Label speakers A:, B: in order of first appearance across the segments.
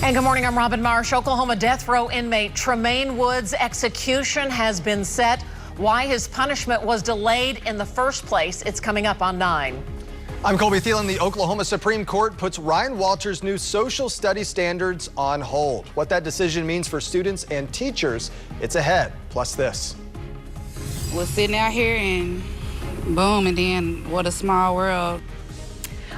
A: And good morning, I'm Robin Marsh. Oklahoma death row inmate Tremaine Wood's execution has been set. Why his punishment was delayed in the first place, it's coming up on 9.
B: I'm Colby Thielen. The Oklahoma Supreme Court puts Ryan Walter's new social studies standards on hold. What that decision means for students and teachers, it's ahead. Plus this.
C: We're sitting out here and boom, and then what a small world.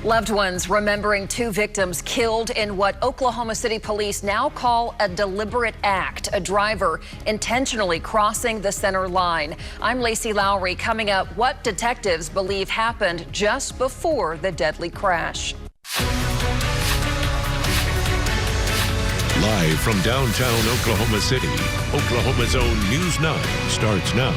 D: Loved ones remembering 2 victims killed in what Oklahoma City police now call a deliberate act, a driver intentionally crossing the center line. I'm Lacey Lowry. Coming up, what detectives believe happened just before the deadly crash.
E: Live from downtown Oklahoma City, Oklahoma's own News 9 starts now.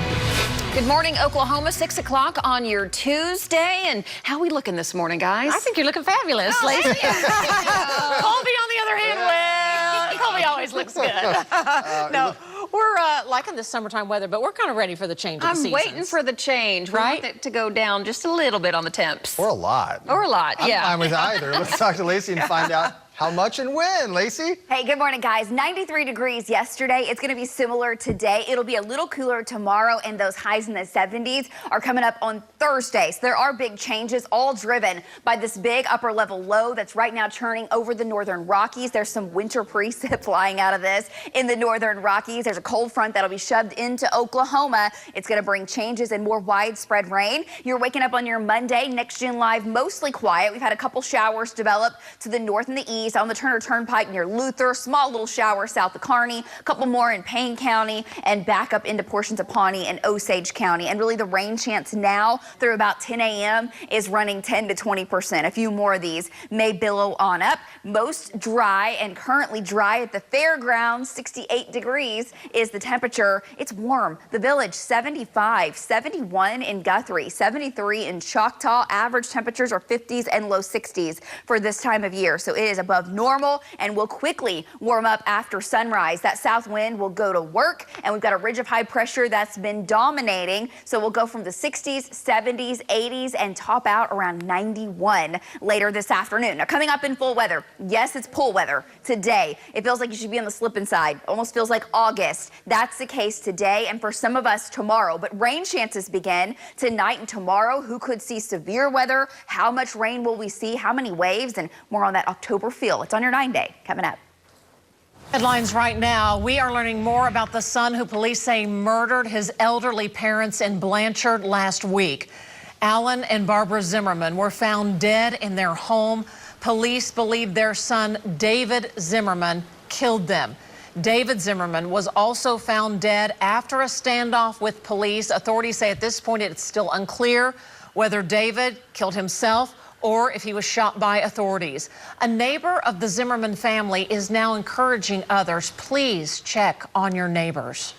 D: Good morning, Oklahoma, 6 o'clock on your Tuesday. And how are we looking this morning, guys?
A: I think you're looking fabulous, Lacey. Colby, on the other hand, well, Colby always looks good. No, we're liking this summertime weather, but we're kind of ready for the change of the seasons.
D: I'm waiting for the change, right? We want it to go down just a little bit on the temps.
B: Or a lot.
D: Or a lot, yeah.
B: I'm fine with either. Let's talk to Lacey and find out how much and when. Lacey?
F: Hey, good morning, guys. 93 degrees yesterday. It's going to be similar today. It'll be a little cooler tomorrow, and those highs in the 70s are coming up on Thursday. So there are big changes, all driven by this big upper-level low that's right now churning over the northern Rockies. There's some winter precip flying out of this in the northern Rockies. There's a cold front that'll be shoved into Oklahoma. It's going to bring changes and more widespread rain. You're waking up on your Monday. Next Gen Live, mostly quiet. We've had a couple showers develop to the north and the east. On the Turner Turnpike near Luther, small little shower south of Kearney, a couple more in Payne County, and back up into portions of Pawnee and Osage County. And really the rain chance now through about 10 a.m. is running 10 to 20%. A few more of these may billow on up. Most dry and currently dry at the fairgrounds. 68 degrees is the temperature. It's warm. The Village 75, 71 in Guthrie, 73 in Choctaw. Average temperatures are 50s and low 60s for this time of year. So it is above normal and will quickly warm up after sunrise. That south wind will go to work, and we've got a ridge of high pressure that's been dominating. So we'll go from the 60s, 70s, 80s, and top out around 91 later this afternoon. Now, coming up in full weather, yes, it's pool weather today. It feels like you should be on the slipping side. Almost feels like August. That's the case today, and for some of us tomorrow. But rain chances begin tonight and tomorrow. Who could see severe weather? How much rain will we see? How many waves? And more on that October feel. It's on your 9-day coming up.
A: Headlines right now. We are learning more about the son who police say murdered his elderly parents in Blanchard last week. Alan and Barbara Zimmerman were found dead in their home. Police believe their son, David Zimmerman, killed them. David Zimmerman was also found dead after a standoff with police. Authorities say at this point it's still unclear whether David killed himself or if he was shot by authorities. A neighbor of the Zimmerman family is now encouraging others, please check on your neighbors.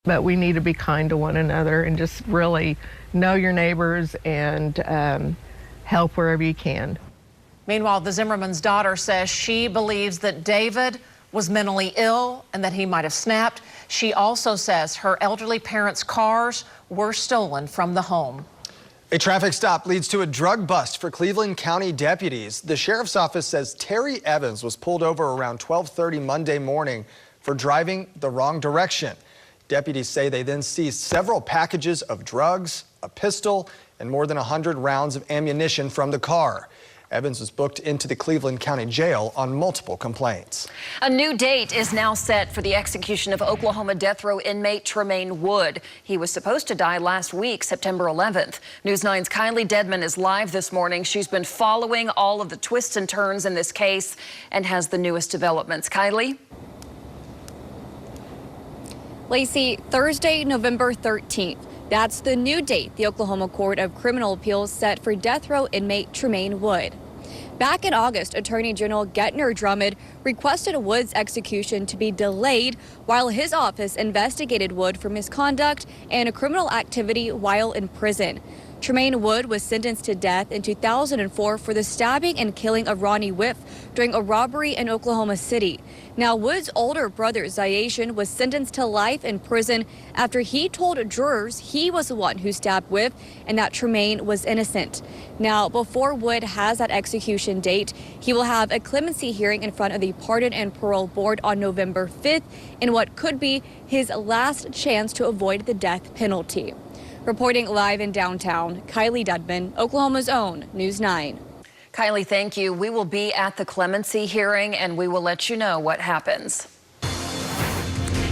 G: But we need to be kind to one another and just really know your neighbors and help wherever you can.
A: Meanwhile, the Zimmerman's daughter says she believes that David was mentally ill and that he might have snapped. She also says her elderly parents' cars were stolen from the home.
B: A traffic stop leads to a drug bust for Cleveland County deputies. The sheriff's office says Terry Evans was pulled over around 12:30 Monday morning for driving the wrong direction. Deputies say they then seized several packages of drugs, a pistol, and more than 100 rounds of ammunition from the car. Evans was booked into the Cleveland County Jail on multiple complaints.
D: A new date is now set for the execution of Oklahoma death row inmate Tremaine Wood. He was supposed to die last week, September 11th. News 9's Kylie Dedman is live this morning. She's been following all of the twists and turns in this case and has the newest developments. Kylie?
H: Lacey, Thursday, November 13th. That's the new date the Oklahoma Court of Criminal Appeals set for death row inmate Tremaine Wood. Back in August, Attorney General Gettner Drummond requested Wood's execution to be delayed while his office investigated Wood for misconduct and criminal activity while in prison. Tremaine Wood was sentenced to death in 2004 for the stabbing and killing of Ronnie Whiff during a robbery in Oklahoma City. Now, Wood's older brother, Zayation, was sentenced to life in prison after he told jurors he was the one who stabbed Whiff and that Tremaine was innocent. Now, before Wood has that execution date, he will have a clemency hearing in front of the Pardon and Parole Board on November 5th in what could be his last chance to avoid the death penalty. Reporting live in downtown, Kylie Dudman, Oklahoma's own News 9.
D: Kylie, thank you. We will be at the clemency hearing, and we will let you know what happens.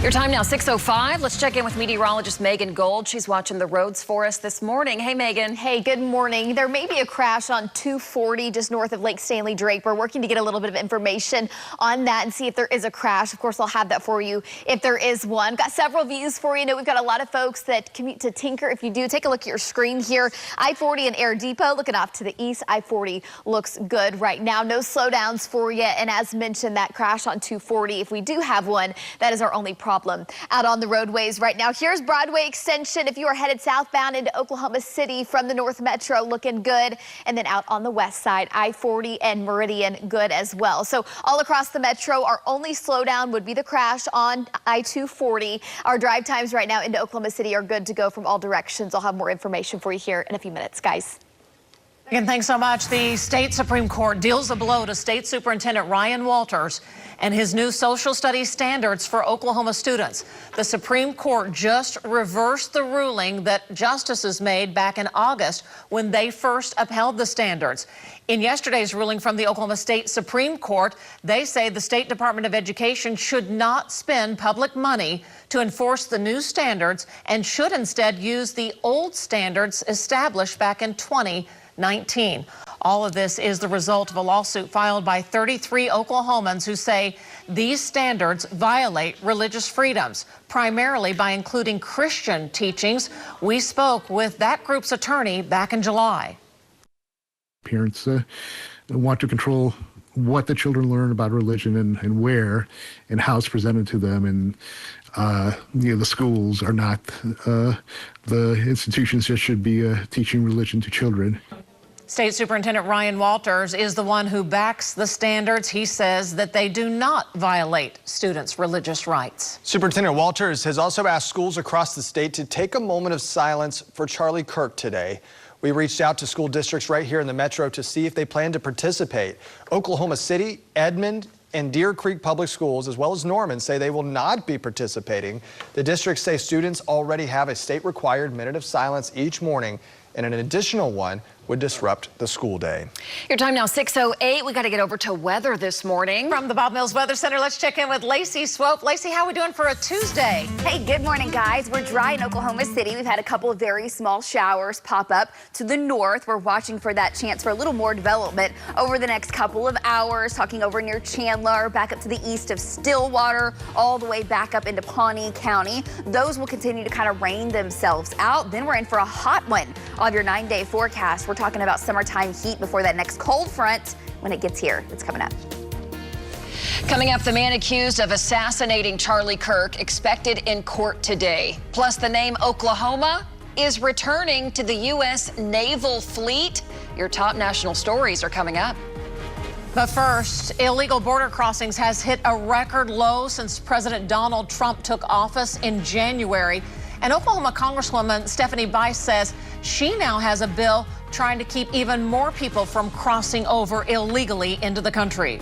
D: Your time now, 6:05. Let's check in with meteorologist Megan Gold. She's watching the roads for us this morning. Hey, Megan.
I: Hey, good morning. There may be a crash on 240 just north of Lake Stanley Drake. We're working to get a little bit of information on that and see if there is a crash. Of course, I'll have that for you if there is one. Got several views for you. I know we've got a lot of folks that commute to Tinker. If you do, take a look at your screen here. I-40 and Air Depot looking off to the east. I-40 looks good right now. No slowdowns for you. And as mentioned, that crash on 240, if we do have one, that is our only problem out on the roadways right now. Here's Broadway Extension. If you are headed southbound into Oklahoma City from the North Metro, looking good. And then out on the west side, I-40 and Meridian, good as well. So all across the Metro, our only slowdown would be the crash on I-240. Our drive times right now into Oklahoma City are good to go from all directions. I'll have more information for you here in a few minutes, guys.
A: Again, thanks so much. The state Supreme Court deals a blow to State Superintendent Ryan Walters and his new social studies standards for Oklahoma students. The Supreme Court just reversed the ruling that justices made back in August when they first upheld the standards. In yesterday's ruling from the Oklahoma State Supreme Court, they say the State Department of Education should not spend public money to enforce the new standards and should instead use the old standards established back in 2019. All of this is the result of a lawsuit filed by 33 Oklahomans who say these standards violate religious freedoms, primarily by including Christian teachings. We spoke with that group's attorney back in July.
J: Parents want to control what the children learn about religion and where and how it's presented to them. And the schools are not the institutions that should be teaching religion to children.
A: State Superintendent Ryan Walters is the one who backs the standards. He says that they do not violate students' religious rights.
B: Superintendent Walters has also asked schools across the state to take a moment of silence for Charlie Kirk today. We reached out to school districts right here in the metro to see if they plan to participate. Oklahoma City, Edmond, and Deer Creek Public Schools, as well as Norman, say they will not be participating. The districts say students already have a state-required minute of silence each morning, and an additional one would disrupt the school day.
D: Your time now, 6:08. We got to get over to weather this morning.
A: From the Bob Mills Weather Center, let's check in with Lacey Swope. Lacey, how are we doing for a Tuesday?
F: Hey, good morning, guys. We're dry in Oklahoma City. We've had a couple of very small showers pop up to the north. We're watching for that chance for a little more development over the next couple of hours, talking over near Chandler, back up to the east of Stillwater, all the way back up into Pawnee County. Those will continue to kind of rain themselves out. Then we're in for a hot one of your 9-day forecast. We're talking about summertime heat before that next cold front when it gets here. It's coming up.
D: Coming up, the man accused of assassinating Charlie Kirk expected in court today. Plus, the name Oklahoma is returning to the U.S. Naval Fleet. Your top national stories are coming up.
A: But first, illegal border crossings has hit a record low since President Donald Trump took office in January. And Oklahoma Congresswoman Stephanie Bice says she now has a bill trying to keep even more people from crossing over illegally into the country.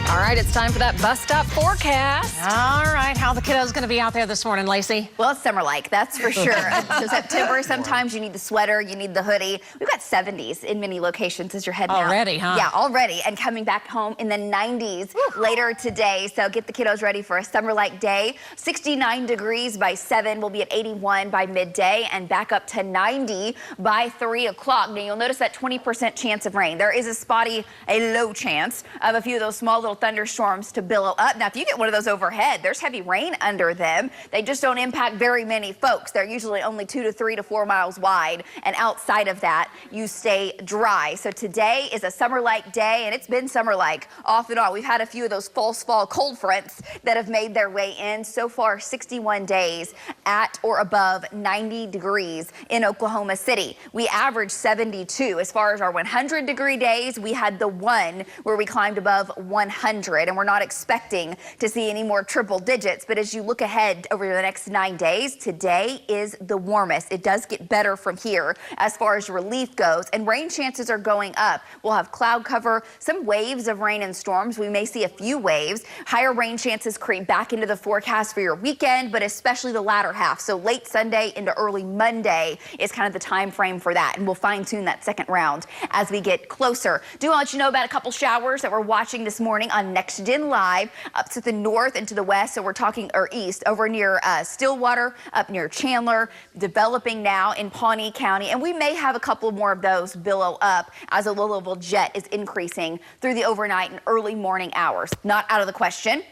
D: All right, it's time for that bus stop forecast.
A: All right, how the kiddos going to be out there this morning, Lacey?
F: Well, it's summer-like, that's for sure. So September, sometimes you need the sweater, you need the hoodie. We've got 70s in many locations as you're heading out.
A: Already, huh?
F: Yeah, already. And coming back home in the 90s later today. So get the kiddos ready for a summer-like day. 69 degrees by 7. We'll be at 81 by midday and back up to 90 by 3 o'clock. Now, you'll notice that 20% chance of rain. There is a spotty, a low chance of a few of those small little thunderstorms to billow up. Now, if you get one of those overhead, there's heavy rain under them. They just don't impact very many folks. They're usually only 2 to 3 to 4 miles wide. And outside of that, you stay dry. So today is a summer-like day, and it's been summer-like off and on. We've had a few of those false fall cold fronts that have made their way in. So far, 61 days at or above 90 degrees in Oklahoma City. We averaged 72. As far as our 100-degree days, we had the one where we climbed above 100, and we're not expecting to see any more triple digits. But as you look ahead over the next 9 days, today is the warmest. It does get better from here as far as relief goes, and rain chances are going up. We'll have cloud cover, some waves of rain and storms. We may see a few waves. Higher rain chances creep back into the forecast for your weekend, but especially the latter half. So late Sunday into early Monday is kind of the time frame for that, and we'll fine-tune that second round as we get closer. Do want to let you know about a couple showers that we're watching this morning on Next Gen Live up to the north and to the west. So we're talking east over near Stillwater, up near Chandler, developing now in Pawnee County, and we may have a couple more of those billow up as a low-level jet is increasing through the overnight and early morning hours. Not out of the question.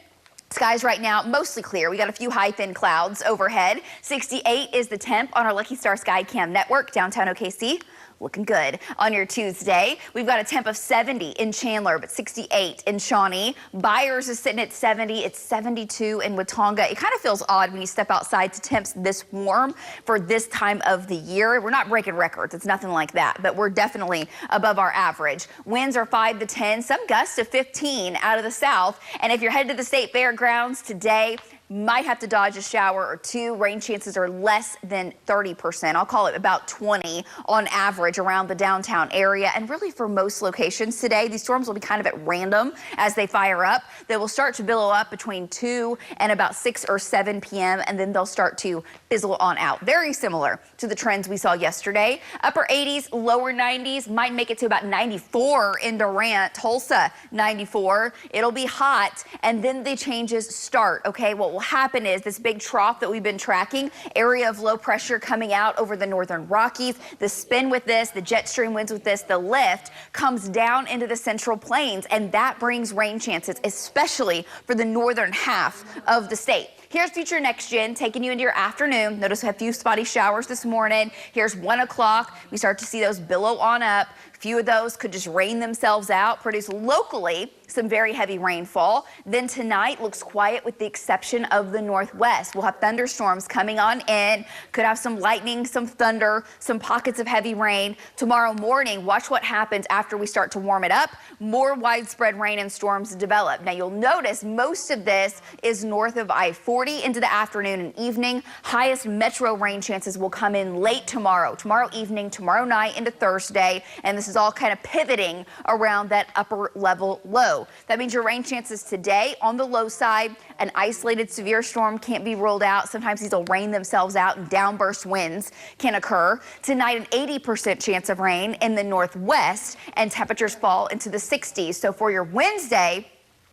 F: Skies right now mostly clear. We got a few high thin clouds overhead. 68 is the temp on our Lucky Star Sky Cam network, downtown OKC. Looking good on your Tuesday. We've got a temp of 70 in Chandler, but 68 in Shawnee. Byers is sitting at 70. It's 72 in Watonga. It kind of feels odd when you step outside to temps this warm for this time of the year. We're not breaking records. It's nothing like that, but we're definitely above our average. Winds are 5 to 10, some gusts to 15 out of the south. And if you're headed to the state fairgrounds today, might have to dodge a shower or two. Rain chances are less than 30%. I'll call it about 20 on average around the downtown area. And really for most locations today, these storms will be kind of at random as they fire up. They will start to billow up between 2 and about 6 or 7 p.m. and then they'll start to fizzle on out. Very similar to the trends we saw yesterday. Upper 80s, lower 90s, might make it to about 94 in Durant, Tulsa 94. It'll be hot and then the changes start. Okay, what will happen is this big trough that we've been tracking, area of low pressure coming out over the northern Rockies, the spin with this, the jet stream winds with this, the lift comes down into the central plains, and that brings rain chances, especially for the northern half of the state. Here's Future Next Gen taking you into your afternoon. Notice we have a few spotty showers this morning. Here's 1 o'clock. We start to see those billow on up. A few of those could just rain themselves out, produce locally some very heavy rainfall. Then tonight looks quiet with the exception of the northwest. We'll have thunderstorms coming on in. Could have some lightning, some thunder, some pockets of heavy rain. Tomorrow morning, watch what happens after we start to warm it up. More widespread rain and storms develop. Now you'll notice most of this is north of I-40 into the afternoon and evening. Highest metro rain chances will come in late tomorrow evening, tomorrow night into Thursday. And this is all kind of pivoting around that upper level low. That means your rain chances today on the low side. An isolated severe storm can't be ruled out. Sometimes these will rain themselves out and downburst winds can occur. Tonight, an 80% chance of rain in the northwest and temperatures fall into the 60s. So for your Wednesday,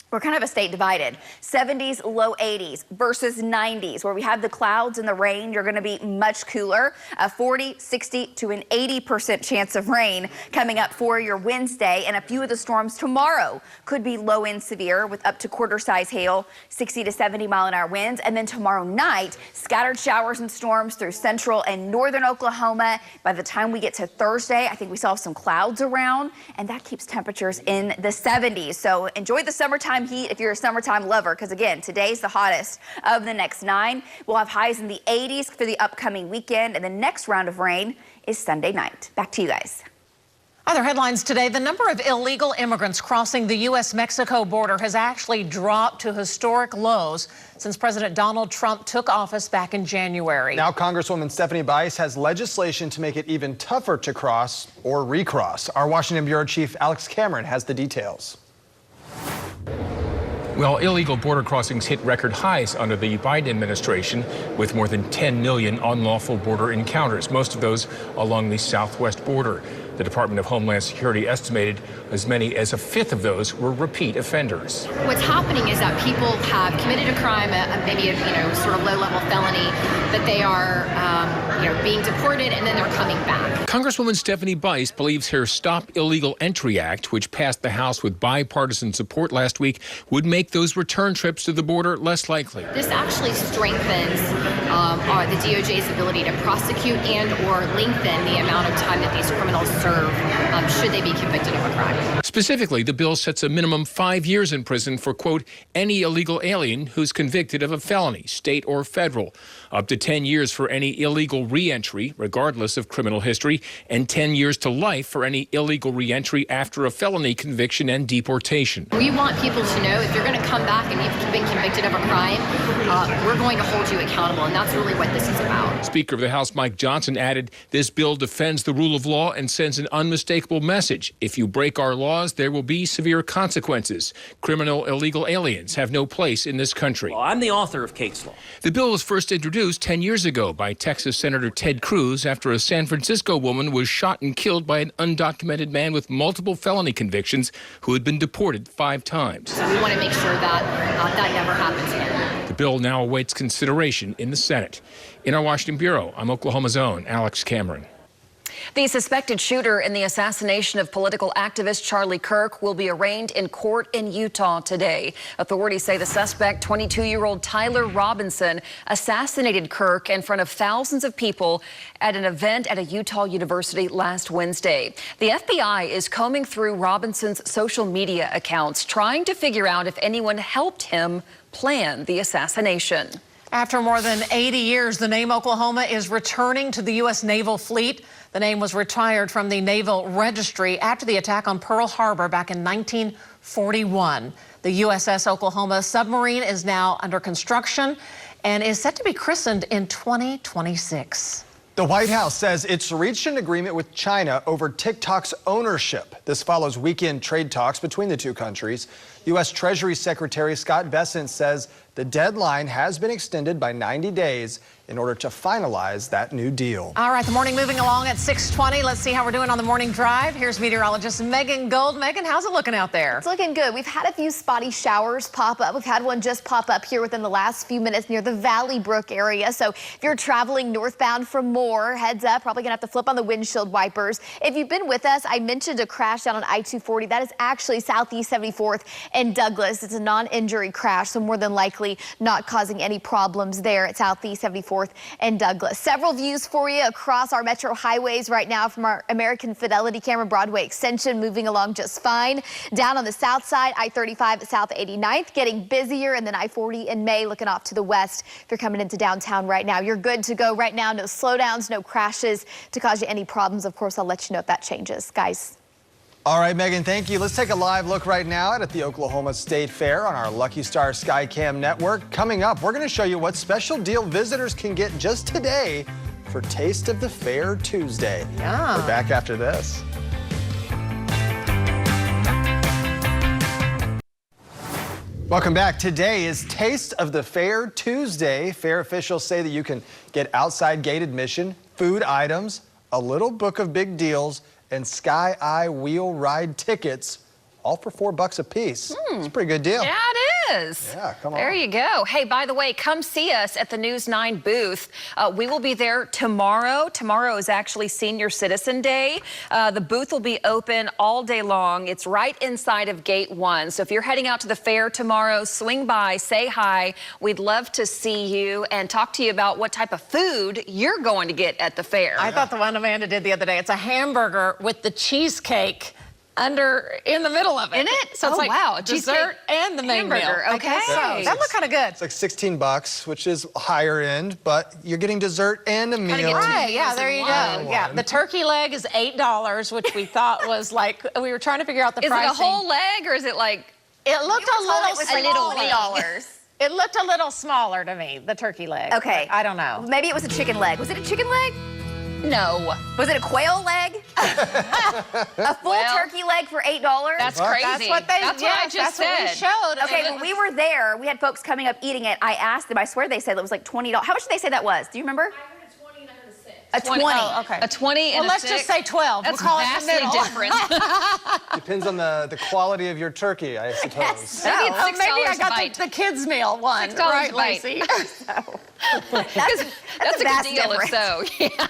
F: we're kind of a state divided. 70s, low 80s versus 90s, where we have the clouds and the rain. You're going to be much cooler. A 40, 60 to an 80% chance of rain coming up for your Wednesday. And a few of the storms tomorrow could be low and severe with up to quarter-size hail, 60 to 70 mile-an-hour winds. And then tomorrow night, scattered showers and storms through central and northern Oklahoma. By the time we get to Thursday, I think we saw some clouds around, and that keeps temperatures in the 70s. So enjoy the summertime heat if you're a summertime lover, because again, today's the hottest of the next 9. We'll have highs in the 80s for the upcoming weekend, and the next round of rain is Sunday night. Back to you guys.
A: Other headlines today, the number of illegal immigrants crossing the U.S.-Mexico border has actually dropped to historic lows since President Donald Trump took office back in January.
B: Now Congresswoman Stephanie Bice has legislation to make it even tougher to cross or recross. Our Washington Bureau Chief Alex Cameron has the details.
K: Well, illegal border crossings hit record highs under the Biden administration, with more than 10 million unlawful border encounters, most of those along the southwest border. The Department of Homeland Security estimated as many as a fifth of those were repeat offenders.
L: What's happening is that people have committed a crime, maybe a sort of low-level felony, that they are being deported and then they're coming back.
K: Congresswoman Stephanie Bice believes her Stop Illegal Entry Act, which passed the House with bipartisan support last week, would make those return trips to the border less likely.
L: This actually strengthens the DOJ's ability to prosecute and or lengthen the amount of time that these criminals serve should they be convicted of a crime.
K: Specifically, the bill sets a minimum 5 years in prison for, quote, any illegal alien who's convicted of a felony, state or federal, up to 10 years for any illegal reentry, regardless of criminal history, and 10 years to life for any illegal reentry after a felony conviction and deportation.
L: We want people to know if you're going to come back and you've been convicted of a crime, we're going to hold you accountable, and that's really what this is about.
K: Speaker of the House Mike Johnson added, this bill defends the rule of law and sends an unmistakable message. If you break our laws, there will be severe consequences. Criminal illegal aliens have no place in this country.
M: Well, I'm the author of Kate's Law.
K: The bill was first introduced 10 years ago by Texas Senator Ted Cruz after a San Francisco woman was shot and killed by an undocumented man with multiple felony convictions who had been deported 5 times.
L: So we want to make sure that that never happens again.
K: The bill now awaits consideration in the Senate. In our Washington bureau, I'm Oklahoma's own Alex Cameron.
D: The suspected shooter in the assassination of political activist Charlie Kirk will be arraigned in court in Utah today. Authorities say the suspect, 22-year-old Tyler Robinson, assassinated Kirk in front of thousands of people at an event at a Utah university last Wednesday. The FBI is combing through Robinson's social media accounts, trying to figure out if anyone helped him plan the assassination.
A: After more than 80 years, the name Oklahoma is returning to the U.S. Naval Fleet. The name was retired from the Naval Registry after the attack on Pearl Harbor back in 1941. The USS Oklahoma submarine is now under construction and is set to be christened in 2026.
B: The White House says it's reached an agreement with China over TikTok's ownership. This follows weekend trade talks between the two countries. U.S. Treasury Secretary Scott Bessent says the deadline has been extended by 90 days in order to finalize that new deal.
A: All right, the morning moving along at 6:20. Let's see how we're doing on the morning drive. Here's meteorologist Megan Gold. Megan, how's it looking out there?
I: It's looking good. We've had a few spotty showers pop up. We've had one just pop up here within the last few minutes near the Valley Brook area. So if you're traveling northbound from Moore, heads up, probably gonna have to flip on the windshield wipers. If you've been with us, I mentioned a crash down on I-240. That is actually Southeast 74th and Douglas. It's a non-injury crash, so more than likely not causing any problems there at Southeast 74th and Douglas. Several views for you across our metro highways right now from our American Fidelity camera. Broadway extension moving along just fine. Down on the south side, I-35 at South 89th getting busier, and then I-40 in May looking off to the west. If you're coming into downtown right now, you're good to go right now. No slowdowns, no crashes to cause you any problems. Of course, I'll let you know if that changes. Guys.
B: All right, Megan, thank you. Let's take a live look right now at the Oklahoma State Fair on our Lucky Star Skycam network. Coming up, we're going to show you what special deal visitors can get just today for Taste of the Fair Tuesday.
A: Yeah.
B: We're back after this. Welcome back. Today is Taste of the Fair Tuesday. Fair officials say that you can get outside gate admission, food items, a little book of big deals, and Sky Eye wheel ride tickets, all for $4 a piece. It's a pretty good deal.
D: Yeah, it is.
B: Yeah, come on.
D: There you go. Hey, by the way, come see us at the News 9 booth. We will be there tomorrow. Tomorrow is actually Senior Citizen Day. The booth will be open all day long. It's right inside of Gate 1. So if you're heading out to the fair tomorrow, swing by, say hi. We'd love to see you and talk to you about what type of food you're going to get at the fair.
A: I thought the one Amanda did the other day, it's a hamburger with the cheesecake in the middle of it.
D: In it?
A: So it's like
D: wow,
A: dessert and the main meal.
D: Okay.
A: So that looked kind of good.
B: It's like $16, which is higher end, but you're getting dessert and a meal.
A: Right, yeah, there you go. Yeah, the turkey leg is $8, which we thought was like, we were trying to figure out the pricing.
D: Is it a whole leg or is it like?
A: It looked a little smaller.
F: $20.
A: It looked a little smaller to me, the turkey leg.
F: Okay.
A: I don't know.
F: Maybe it was a chicken leg. Was it a chicken leg?
D: No.
F: Was it a quail leg? A full turkey leg for $8?
D: That's crazy.
A: That's what I just said. What we showed.
F: Okay, when we were there, we had folks coming up eating it. I asked them, I swear they said it was like $20. How much did they say that was? Do you remember? A 20.
I: Oh, okay.
D: A 20 and
A: Well,
D: a
A: let's
D: 6.
A: just say 12.
D: That's
A: We'll call it the
D: vastly
A: middle.
D: different.
B: Depends on the quality of your turkey, I suppose.
D: Maybe it's
A: Oh, maybe I
D: $6 a
A: got
D: bite.
A: the kids' meal one.
D: $6
A: Right,
D: a bite.
A: Lacey?
F: That's
D: a good
F: vast
D: deal
F: difference.
D: if so. Yeah.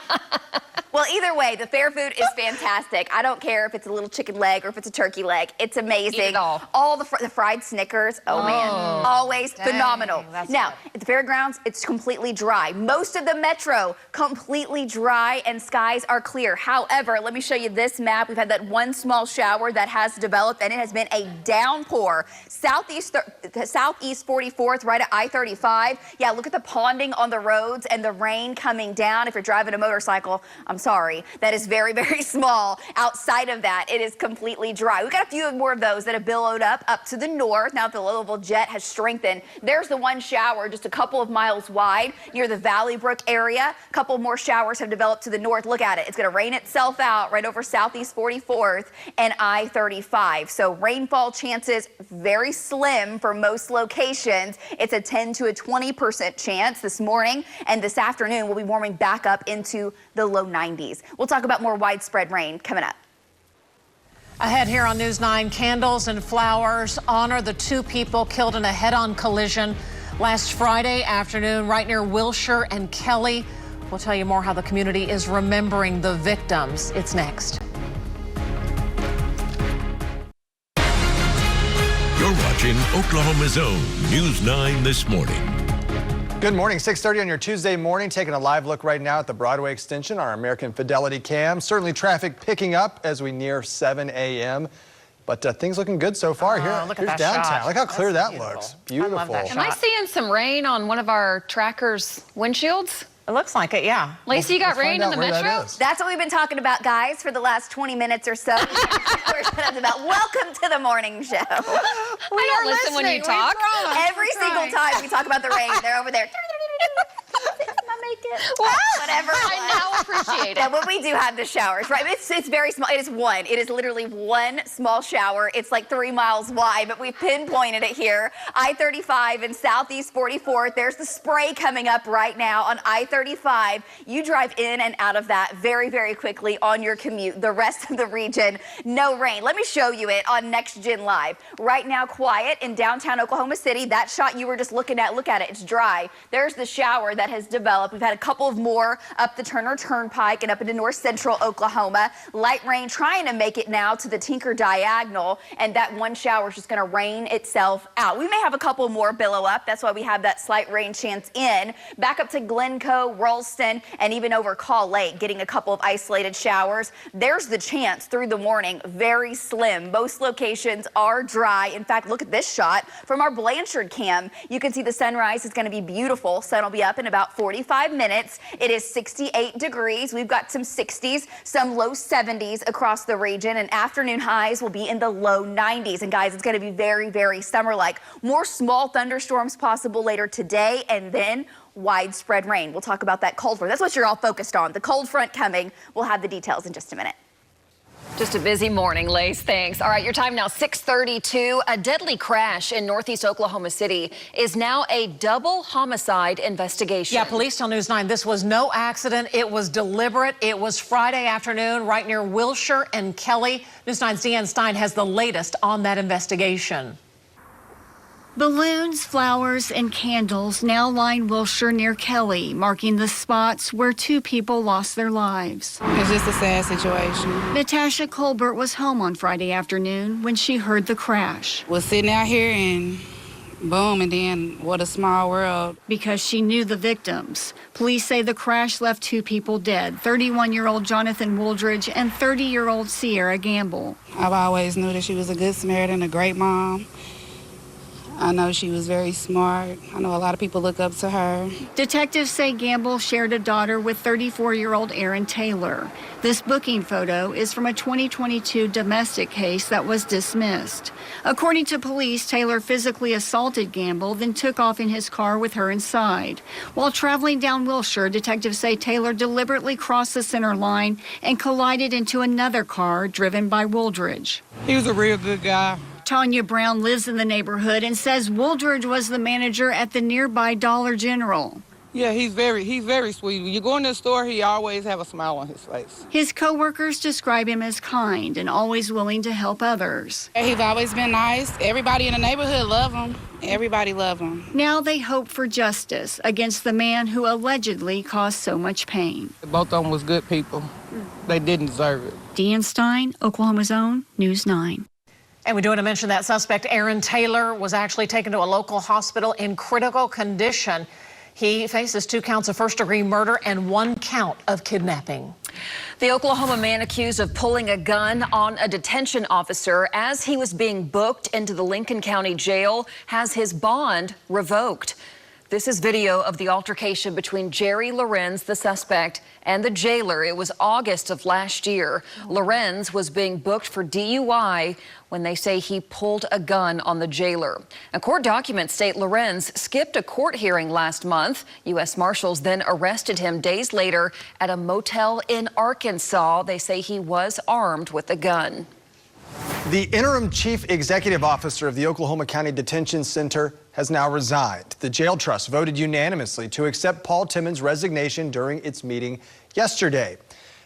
F: Well, either way, the fair food is fantastic. I don't care if it's a little chicken leg or if it's a turkey leg. It's amazing.
D: Eat it all.
F: All the fried Snickers, oh man, always phenomenal.
I: that's
F: Now, at the fairgrounds, it's completely dry. Most of the metro, completely dry, and skies are clear. However, let me show you this map. We've had that one small shower that has developed, and it has been a downpour. Southeast 44th, right at I-35. Yeah, look at the ponding on the roads and the rain coming down. If you're driving a motorcycle, I'm sorry, that is very, very small. Outside of that, it is completely dry. We've got a few more of those that have billowed up to the north. Now the low-level jet has strengthened. There's the one shower just a couple of miles wide near the Valley Brook area. A couple more showers have developed to the north. Look at it. It's going to rain itself out right over Southeast 44th and I-35. So rainfall chances very slim for most locations. It's a 10 to a 20% chance this morning, and this afternoon we'll be warming back up into the low 90s. We'll talk about more widespread rain coming up.
A: Ahead here on News 9, candles and flowers honor the 2 people killed in a head-on collision last Friday afternoon right near Wilshire and Kelly. We'll tell you more how the community is remembering the victims. It's next.
E: You're watching Oklahoma's own News 9 this morning.
B: Good morning, 6:30 on your Tuesday morning. Taking a live look right now at the Broadway extension, our American Fidelity cam. Certainly traffic picking up as we near 7 a.m. But things looking good so far.
A: Look at
B: Here's
A: that
B: downtown.
A: shot.
B: Look how clear
A: That's
B: that
A: beautiful.
B: looks.
A: I
B: Beautiful.
A: love that
D: Am I
A: shot.
D: seeing some rain on one of our tracker's windshields?
A: It looks like it, yeah.
D: Lacey, you got
B: Let's
D: rain
B: find
D: in the
B: out where that
D: metro?
B: is.
F: That's what we've been talking about, guys, for the last 20 minutes or so. Welcome to the morning show.
D: I don't listen when you talk.
F: Every single time we talk about the rain, they're over there. Whatever.
D: I now appreciate it.
F: Yeah, when we do have the showers, right? It's very small. It is one. It is literally one small shower. It's like 3 miles wide, but we've pinpointed it here. I-35 and Southeast 44th. There's the spray coming up right now on I-35. You drive in and out of that very, very quickly on your commute. The rest of the region, no rain. Let me show you it on Next Gen Live. Right now, quiet in downtown Oklahoma City. That shot you were just looking at, look at it. It's dry. There's the shower that has developed. We've had a couple of more up the Turner Turnpike and up into north central Oklahoma. Light rain trying to make it now to the Tinker Diagonal, and that one shower is just going to rain itself out. We may have a couple more billow up. That's why we have that slight rain chance in. Back up to Glencoe, Ralston, and even over Call Lake, getting a couple of isolated showers. There's the chance through the morning. Very slim. Most locations are dry. In fact, look at this shot from our Blanchard cam. You can see the sunrise is going to be beautiful. Sun will be up in about 45 minutes. It is 68 degrees. We've got some 60s, some low 70s across the region, and afternoon highs will be in the low 90s. And guys, it's going to be very, very summer-like. More small thunderstorms possible later today, and then widespread rain. We'll talk about that cold front. That's what you're all focused on. The cold front coming. We'll have the details in just a minute.
D: Just a busy morning, Lace. Thanks. All right, your time now, 6:32. A deadly crash in northeast Oklahoma City is now a double homicide investigation.
A: Yeah, police tell News 9 this was no accident. It was deliberate. It was Friday afternoon right near Wilshire and Kelly. News 9's Deanne Stein has the latest on that investigation.
M: Balloons, flowers, and candles now line Wilshire near Kelly, marking the spots where 2 people lost their lives.
C: It's just a sad situation.
M: Natasha Colbert was home on Friday afternoon when she heard the crash.
C: Was sitting out here and boom, and then what a small world.
M: Because she knew the victims. Police say the crash left 2 people dead, 31-year-old Jonathan Wooldridge and 30-year-old Sierra Gamble.
C: I've always knew that she was a good Samaritan, a great mom. I know she was very smart. I know a lot of people look up to her.
M: Detectives say Gamble shared a daughter with 34-year-old Aaron Taylor. This booking photo is from a 2022 domestic case that was dismissed. According to police, Taylor physically assaulted Gamble, then took off in his car with her inside. While traveling down Wilshire, detectives say Taylor deliberately crossed the center line and collided into another car driven by Wooldridge.
C: He was a real good guy.
M: Tanya Brown lives in the neighborhood and says Wooldridge was the manager at the nearby Dollar General.
N: Yeah, he's very sweet. When you go in the store, he always have a smile on his face.
M: His coworkers describe him as kind and always willing to help others.
C: He's always been nice. Everybody in the neighborhood love him. Everybody love him.
M: Now they hope for justice against the man who allegedly caused so much pain.
N: Both of them was good people. They didn't deserve it.
M: Deanne Stein, Oklahoma's own, News 9.
A: And we do want to mention that suspect Aaron Taylor was actually taken to a local hospital in critical condition. He faces 2 counts of first-degree murder and 1 count of kidnapping.
D: The Oklahoma man accused of pulling a gun on a detention officer as he was being booked into the Lincoln County Jail has his bond revoked. This is video of the altercation between Jerry Lorenz, the suspect, and the jailer. It was August of last year. Lorenz was being booked for DUI when they say he pulled a gun on the jailer. And court documents state Lorenz skipped a court hearing last month. U.S. Marshals then arrested him days later at a motel in Arkansas. They say he was armed with a gun.
B: The interim chief executive officer of the Oklahoma County Detention Center has now resigned. The jail trust voted unanimously to accept Paul Timmons' resignation during its meeting yesterday.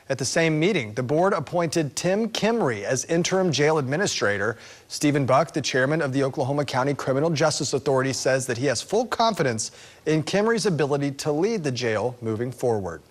B: At the same meeting, the board appointed Tim Kimry as interim jail administrator. Stephen Buck, the chairman of the Oklahoma County Criminal Justice Authority, says that he has full confidence in Kimry's ability to lead the jail moving forward.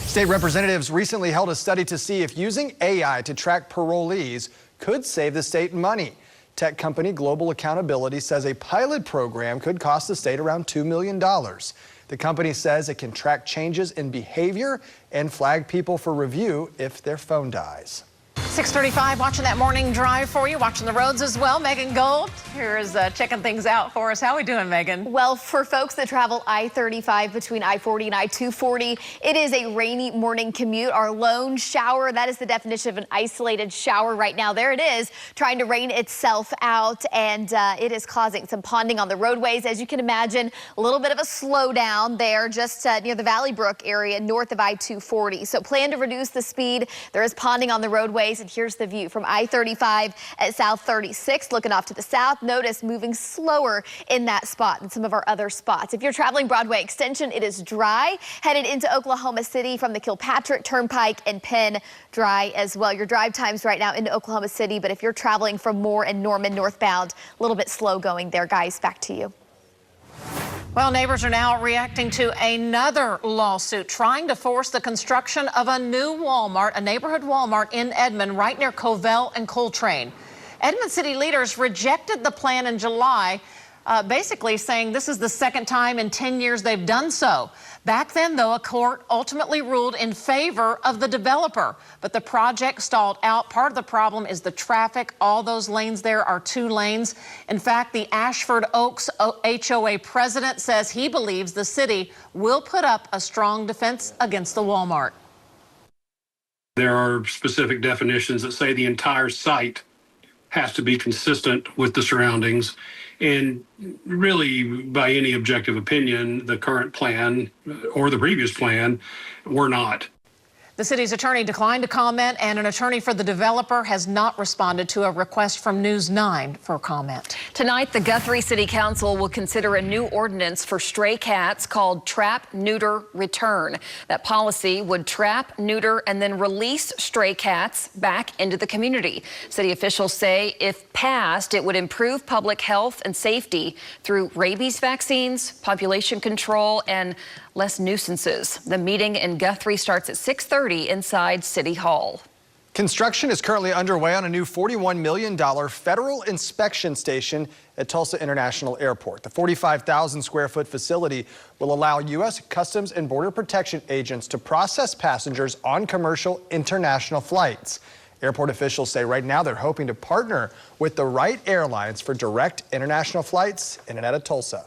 B: State representatives recently held a study to see if using AI to track parolees could save the state money. Tech company Global Accountability says a pilot program could cost the state around $2 million. The company says it can track changes in behavior and flag people for review if their phone dies.
A: 6:35, watching that morning drive for you, watching the roads as well. Megan Gold here is checking things out for us. How are we doing, Megan?
I: Well, for folks that travel I-35 between I-40 and I-240, it is a rainy morning commute. Our lone shower, that is the definition of an isolated shower right now. There it is, trying to rain itself out, and it is causing some ponding on the roadways. As you can imagine, a little bit of a slowdown there just near the Valley Brook area north of I-240. So plan to reduce the speed. There is ponding on the roadways. And here's the view from I-35 at South 36. Looking off to the south, notice moving slower in that spot than some of our other spots. If you're traveling Broadway Extension, it is dry. Headed into Oklahoma City from the Kilpatrick Turnpike and Penn, dry as well. Your drive times right now into Oklahoma City, but if you're traveling from Moore and Norman northbound, a little bit slow going there. Guys, back to you.
A: Well, neighbors are now reacting to another lawsuit trying to force the construction of a new Walmart, a neighborhood Walmart in Edmond, right near Covell and Coltrane. Edmond city leaders rejected the plan in July, basically saying this is the second time in 10 years they've done so. Back then, though, a court ultimately ruled in favor of the developer, but the project stalled out. Part of the problem is the traffic. All those lanes there are 2 lanes. In fact, the Ashford Oaks HOA president says he believes the city will put up a strong defense against the Walmart.
O: There are specific definitions that say the entire site has to be consistent with the surroundings. And really, by any objective opinion, the current plan or the previous plan were not.
A: The city's attorney declined to comment, and an attorney for the developer has not responded to a request from News 9 for comment.
D: Tonight, the Guthrie City Council will consider a new ordinance for stray cats called Trap, Neuter, Return. That policy would trap, neuter, and then release stray cats back into the community. City officials say if passed, it would improve public health and safety through rabies vaccines, population control, and less nuisances. The meeting in Guthrie starts at 6:30 inside City Hall.
B: Construction is currently underway on a new $41 million federal inspection station at Tulsa International Airport. The 45,000 square foot facility will allow U.S. Customs and Border Protection agents to process passengers on commercial international flights. Airport officials say right now they're hoping to partner with the right airlines for direct international flights in and out of Tulsa.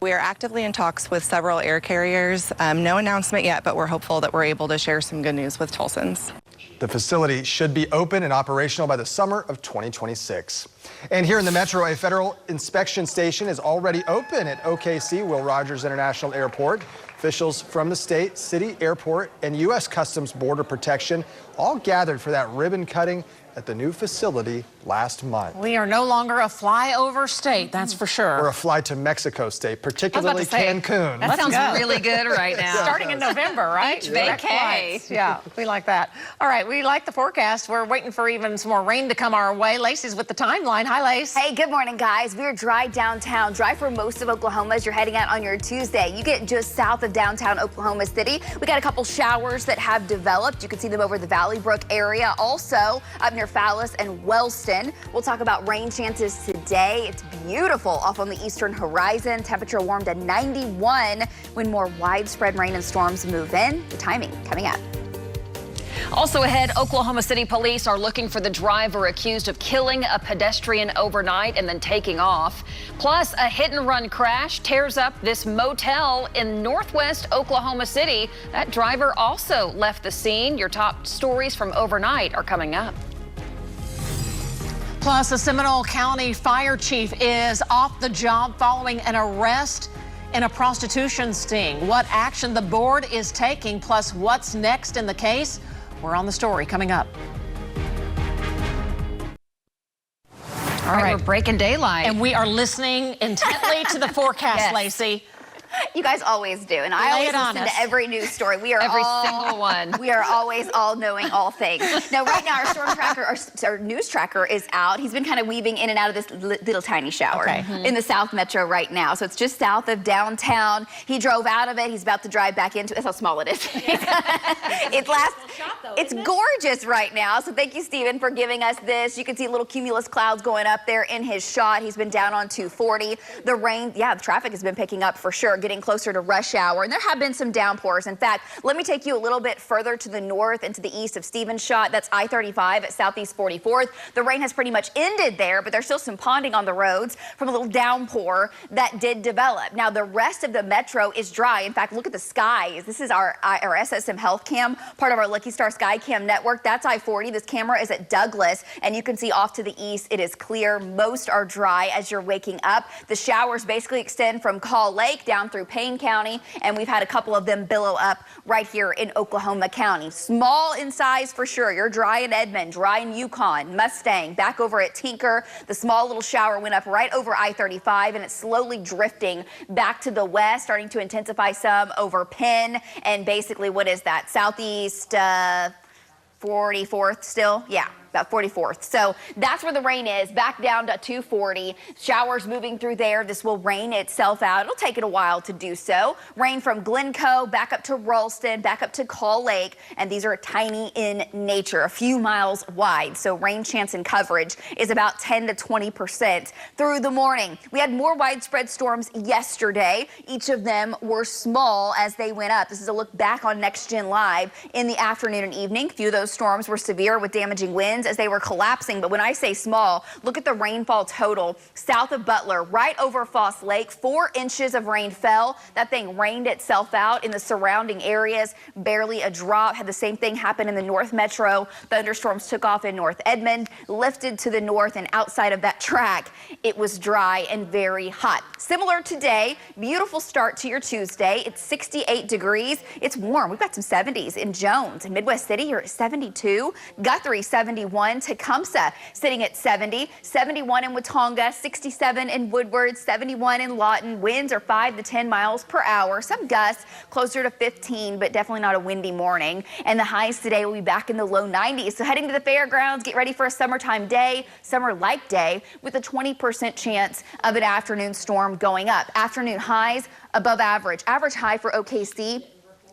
P: We are actively in talks with several air carriers. No announcement yet, but we're hopeful that we're able to share some good news with Tulsans.
B: The facility should be open and operational by the summer of 2026. And here in the metro, a federal inspection station is already open at OKC Will Rogers International Airport. Officials from the state, city, airport, and U.S. Customs Border Protection all gathered for that ribbon cutting at the new facility last month.
A: We are no longer a flyover state, that's for sure.
B: Or a fly to Mexico state, particularly Cancun.
D: That sounds really good right now.
A: Starting in November, right?
D: Vacay.
A: Yeah, we like that. All right, we like the forecast. We're waiting for even some more rain to come our way. Lacey's with the timeline. Hi, Lace.
F: Hey, good morning, guys. We're dry downtown, dry for most of Oklahoma as you're heading out on your Tuesday. You get just south of downtown Oklahoma City. We got a couple showers that have developed. You can see them over the Valley Brook area. Also up near Fallis and Wellston. We'll talk about rain chances today. It's beautiful off on the eastern horizon. Temperature warmed to 91 when more widespread rain and storms move in. The timing coming up.
D: Also ahead, Oklahoma City police are looking for the driver accused of killing a pedestrian overnight and then taking off. Plus, a hit-and-run crash tears up this motel in northwest Oklahoma City. That driver also left the scene. Your top stories from overnight are coming up.
A: Plus, a Seminole County fire chief is off the job following an arrest in a prostitution sting. What action the board is taking, plus what's next in the case. We're on the story coming up.
D: All right, we're breaking daylight.
A: And we are listening intently to the forecast,
F: Yes.
A: Lacey.
F: You guys always do, and I always listen to every news story. We are
D: Every
F: all,
D: single one.
F: We are always all knowing all things. Now, right now, our storm tracker, our news tracker is out. He's been kind of weaving in and out of this little tiny shower in the South Metro right now. So it's just south of downtown. He drove out of it. He's about to drive back into it. That's how small it is. It's gorgeous right now. So thank you, Stephen, for giving us this. You can see little cumulus clouds going up there in his shot. He's been down on 240. The rain, the traffic has been picking up for sure, getting closer to rush hour, and there have been some downpours. In fact, let me take you a little bit further to the north and to the east of Stevens Shot. That's I-35 at Southeast 44th. The rain has pretty much ended there, but there's still some ponding on the roads from a little downpour that did develop. Now, the rest of the metro is dry. In fact, look at the skies. This is our SSM Health Cam, part of our Lucky Star Sky Cam network. That's I-40. This camera is at Douglas, and you can see off to the east it is clear. Most are dry as you're waking up. The showers basically extend from Call Lake down through Payne County, and we've had a couple of them billow up right here in Oklahoma County. Small in size for sure. You're dry in Edmond, dry in Yukon, Mustang, back over at Tinker. The small little shower went up right over I-35, and it's slowly drifting back to the west, starting to intensify some over Penn, and basically, what is that? Southeast 44th still? Yeah. About 44th. So that's where the rain is, back down to 240. Showers moving through there. This will rain itself out. It'll take it a while to do so. Rain from Glencoe back up to Ralston, back up to Call Lake, and these are tiny in nature, a few miles wide. So rain chance and coverage is about 10 to 20% through the morning. We had more widespread storms yesterday. Each of them were small as they went up. This is a look back on Next Gen Live in the afternoon and evening. A few of those storms were severe with damaging winds as they were collapsing. But when I say small, look at the rainfall total south of Butler, right over Foss Lake. 4 inches of rain fell. That thing rained itself out in the surrounding areas. Barely a drop. Had the same thing happen in the North Metro. Thunderstorms took off in North Edmond, lifted to the north, and outside of that track, it was dry and very hot. Similar today, beautiful start to your Tuesday. It's 68 degrees. It's warm. We've got some 70s in Jones and Midwest City. You're at 72. Guthrie 71. Tecumseh sitting at 70, 71 in Watonga, 67 in Woodward, 71 in Lawton. Winds are 5 to 10 miles per hour. Some gusts closer to 15, but definitely not a windy morning. And the highs today will be back in the low 90s. So heading to the fairgrounds, get ready for a summertime day, summer-like day, with a 20% chance of an afternoon storm going up. Afternoon highs above average. Average high for OKC,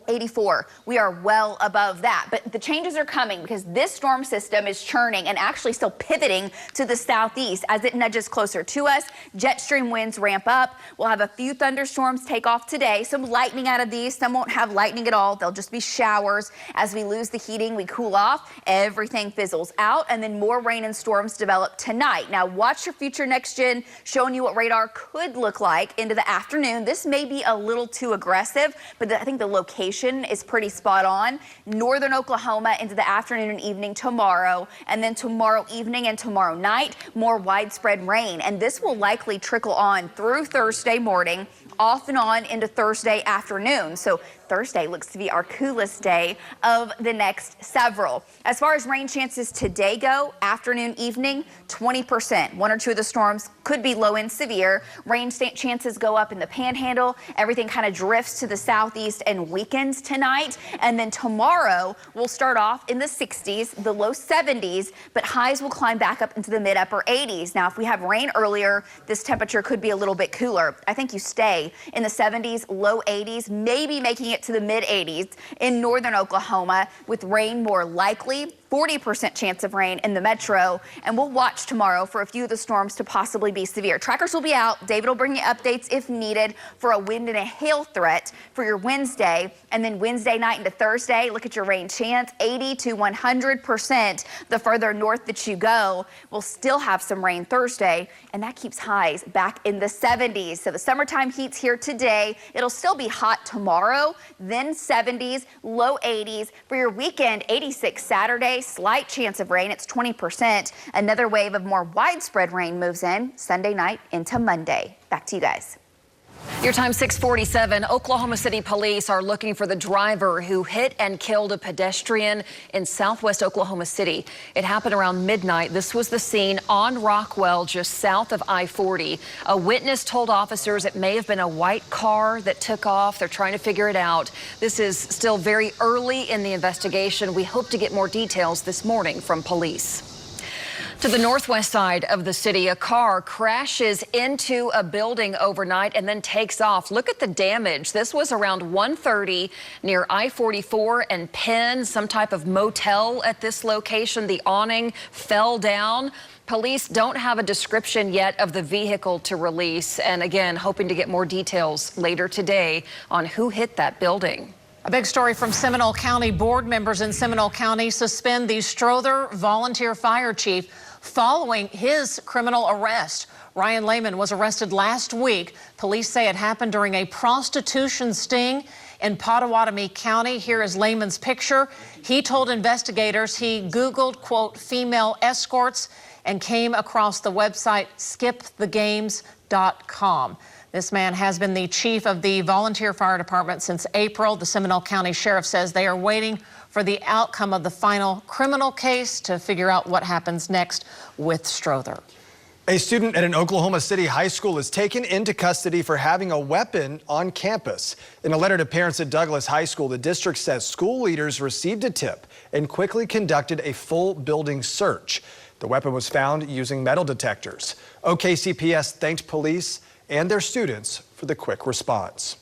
F: 84. We are well above that. But the changes are coming because this storm system is churning and actually still pivoting to the southeast as it nudges closer to us. Jet stream winds ramp up. We'll have a few thunderstorms take off today. Some lightning out of these. Some won't have lightning at all. They'll just be showers. As we lose the heating, we cool off. Everything fizzles out, and then more rain and storms develop tonight. Now watch your future Next Gen, showing you what radar could look like into the afternoon. This may be a little too aggressive, but I think the location is pretty spot on. Northern Oklahoma into the afternoon and evening tomorrow, and then tomorrow evening and tomorrow night, more widespread rain. And this will likely trickle on through Thursday morning, off and on into Thursday afternoon. So Thursday looks to be our coolest day of the next several. As far as rain chances today go, afternoon, evening, 20%. One or two of the storms could be low and severe. Rain chances go up in the Panhandle. Everything kind of drifts to the southeast and weakens tonight. And then tomorrow we'll start off in the 60s, the low 70s, but highs will climb back up into the mid-upper 80s. Now, if we have rain earlier, this temperature could be a little bit cooler. I think you stay in the 70s, low 80s, maybe making it to the mid 80s in northern Oklahoma with rain more likely. 40% chance of rain in the metro, and we'll watch tomorrow for a few of the storms to possibly be severe. Trackers will be out. David will bring you updates if needed for a wind and a hail threat for your Wednesday, and then Wednesday night into Thursday, look at your rain chance, 80 to 100%. The further north that you go, we'll still have some rain Thursday, and that keeps highs back in the 70s. So the summertime heat's here today. It'll still be hot tomorrow, then 70s, low 80s. For your weekend, 86 Saturday. Slight chance of rain, it's 20%. Another wave of more widespread rain moves in Sunday night into Monday. Back to you guys.
D: Your time 6:47. Oklahoma City police are looking for the driver who hit and killed a pedestrian in southwest Oklahoma City. It happened around midnight. This was the scene on Rockwell, just south of I-40. A witness told officers it may have been a white car that took off. They're trying to figure it out. This is still very early in the investigation. We hope to get more details this morning from police. To the northwest side of the city, a car crashes into a building overnight and then takes off. Look at the damage. This was around 1:30 near I-44 and Penn, some type of motel at this location. The awning fell down. Police don't have a description yet of the vehicle to release, and again, hoping to get more details later today on who hit that building.
A: A big story from Seminole County. Board members in Seminole County suspend the Strother volunteer fire chief following his criminal arrest. Ryan Lehman was arrested last week. Police say it happened during a prostitution sting in Pottawatomie County. Here is Lehman's picture. He told investigators he Googled, quote, female escorts and came across the website skipthegames.com. This man has been the chief of the volunteer fire department since April. The Seminole County Sheriff says they are waiting for the outcome of the final criminal case to figure out what happens next with Strother.
B: A student at an Oklahoma City high school is taken into custody for having a weapon on campus. In a letter to parents at Douglas High School, the district says school leaders received a tip and quickly conducted a full building search. The weapon was found using metal detectors. OKCPS thanked police and their students for the quick response.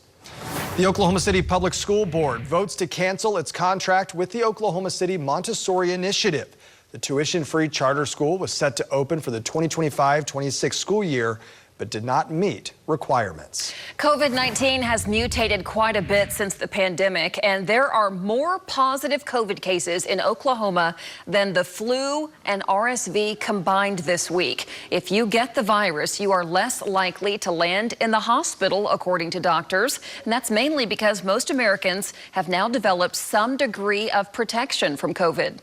B: The Oklahoma City Public School Board votes to cancel its contract with the Oklahoma City Montessori Initiative. The tuition-free charter school was set to open for the 2025-26 school year, but did not meet requirements.
D: COVID-19 has mutated quite a bit since the pandemic, and there are more positive COVID cases in Oklahoma than the flu and RSV combined this week. If you get the virus, you are less likely to land in the hospital, according to doctors, and that's mainly because most Americans have now developed some degree of protection from COVID.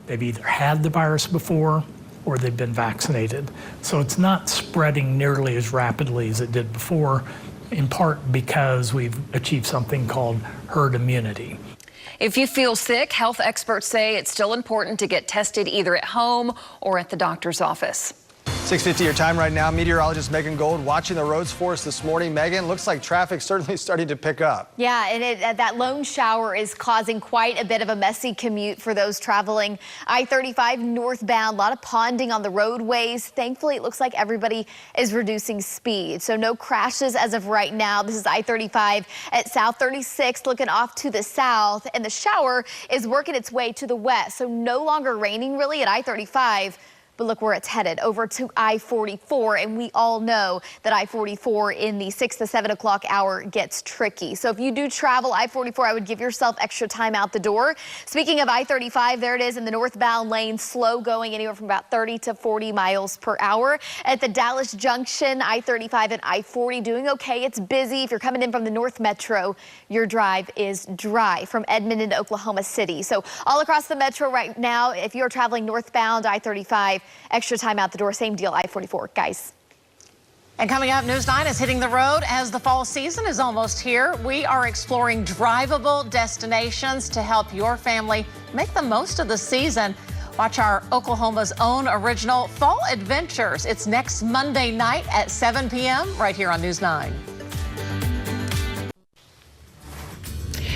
Q: They've either had the virus before or they've been vaccinated. So it's not spreading nearly as rapidly as it did before, in part because we've achieved something called herd immunity.
D: If you feel sick, health experts say it's still important to get tested either at home or at the doctor's office.
B: 6:50 your time right now. Meteorologist Megan Gold watching the roads for us this morning. Megan, looks like traffic certainly starting to pick up.
I: Yeah, and that lone shower is causing quite a bit of a messy commute for those traveling I-35 northbound. A lot of ponding on the roadways. Thankfully, it looks like everybody is reducing speed. So no crashes as of right now. This is I-35 at South 36 looking off to the south, and the shower is working its way to the west. So no longer raining really at I-35. But look where it's headed, over to I-44, and we all know that I-44 in the 6 to 7 o'clock hour gets tricky. So if you do travel I-44, I would give yourself extra time out the door. Speaking of I-35, there it is in the northbound lane, slow going anywhere from about 30 to 40 miles per hour. At the Dallas Junction, I-35 and I-40 doing okay. It's busy. If you're coming in from the North Metro, your drive is dry from Edmond into Oklahoma City. So all across the Metro right now, if you're traveling northbound I-35, extra time out the door, same deal, I-44, guys.
A: And coming up, News 9 is hitting the road as the fall season is almost here. We are exploring drivable destinations to help your family make the most of the season. Watch our Oklahoma's own original Fall Adventures. It's next Monday night at 7 p.m. right here on News 9.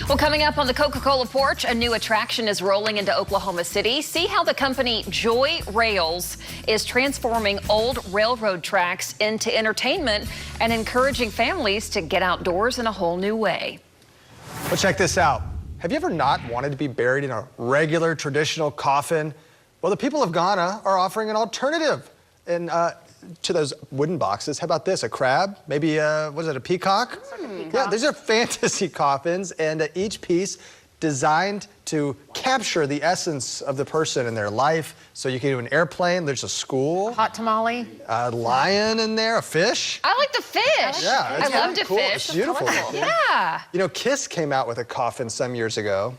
D: Well, coming up on the Coca-Cola porch, a new attraction is rolling into Oklahoma City. See how the company Joy Rails is transforming old railroad tracks into entertainment and encouraging families to get outdoors in a whole new way.
B: Well, check this out. Have you ever not wanted to be buried in a regular traditional coffin? Well, the people of Ghana are offering an alternative to those wooden boxes. How about this? A crab? Maybe, was it a peacock? Yeah, these are fantasy coffins, and each piece designed to capture the essence of the person in their life. So you can do an airplane, there's a school.
A: Hot tamale.
B: A lion in there, a fish.
D: I like the fish.
B: Yeah,
D: I love to
B: cool.
D: fish.
B: It's beautiful.
D: Yeah.
B: You know, Kiss came out with a coffin some years ago.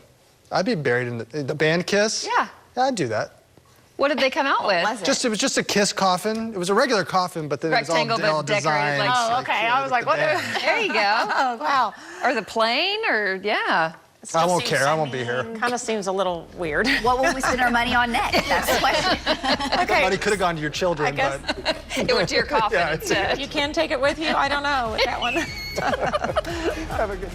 B: I'd be buried in the band Kiss.
D: Yeah.
B: I'd do that.
D: What did they come out with?
B: It was just a Kiss coffin. It was a regular coffin, but then
D: Rectangle,
B: it was all
D: but decorated
B: designed.
D: like.
A: Oh, okay. I was like, what?
D: There you go.
A: Oh, wow.
D: Or the plane, or yeah.
B: I won't care. I won't be here.
A: Kind of seems a little weird.
F: What will we spend our money on next? That's the question.
A: Okay.
B: Money could have gone to your children,
A: I guess.
B: but
D: It went to your coffin
B: Yeah,
D: instead.
A: You can take it with you. I don't know with that one.
B: have a good